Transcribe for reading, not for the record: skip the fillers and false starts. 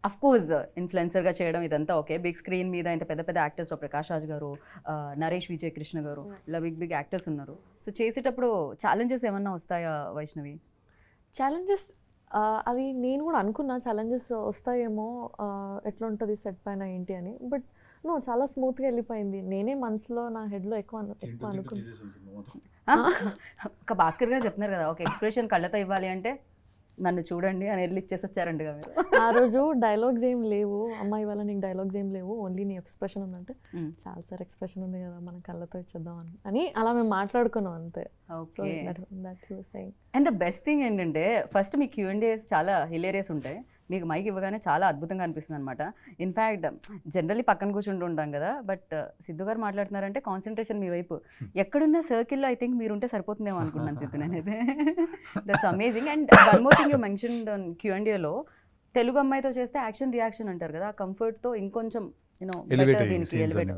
Of course ఇన్ఫ్లుయెన్సర్గా చేయడం ఇదంతా okay. Big screen మీద ఇంత పెద్ద పెద్ద యాక్టర్స్ ప్రకాష్ రాజ్ గారు, నరేష్ విజయ్ కృష్ణ గారు, ఇలా బిగ్ బిగ్ యాక్టర్స్ ఉన్నారు. సో చేసేటప్పుడు ఛాలెంజెస్ ఏమన్నా వస్తాయా వైష్ణవి? ఛాలెంజెస్ అది నేను కూడా అనుకున్నా ఛాలెంజెస్ వస్తాయేమో, ఎట్లా ఉంటుంది సెట్ పైన ఏంటి అని. బట్ చాలా స్మూత్గా వెళ్ళిపోయింది. నేనే మనసులో నా హెడ్లో ఎక్కువ అనుకున్నా. ఒక భాస్కర్ గారు చెప్తున్నారు కదా, ఒక ఎక్స్ప్రెషన్ కళ్ళతో ఇవ్వాలి అంటే నన్ను చూడండి అని వెళ్ళి ఇచ్చేసి వచ్చారండి మీరు. ఆ రోజు డైలాగ్స్ ఏం లేవు, అమ్మాయి వల్ల నీకు డైలాగ్స్ ఏం లేవు, ఓన్లీ నీ ఎక్స్ప్రెషన్ ఉందంటే చాలా సార్ ఎక్స్ప్రెషన్ ఉంది కదా మనం కళ్ళతో ఇచ్చేద్దాం అని అలా మేము మాట్లాడుకున్నాం అంతే. Okay. Saying. And the best thing ఏంటంటే ఫస్ట్ మీ Q&As చాలా హిలేరియస్ ఉంటాయి. మీకు మైక్ ఇవ్వగానే చాలా అద్భుతంగా అనిపిస్తుంది అనమాట. ఇన్ఫ్యాక్ట్ జనరల్లీ పక్కన కూర్చుంటూ ఉంటాం కదా, బట్ సిద్ధు గారు మాట్లాడుతున్నారంటే కాన్సన్ట్రేషన్ మీ వైపు. ఎక్కడున్న సర్కిల్లో ఐ థింక్ మీరు ఉంటే సరిపోతుందేమో అనుకున్నాను సిద్ధు నేనైతే. That's amazing. And one more thing you mention Q&Aలో తెలుగు అమ్మాయితో చేస్తే యాక్షన్ రియాక్షన్ అంటారు కదా, ఆ కంఫర్ట్తో ఇంకొంచెం దీనికి ఎలివేట్.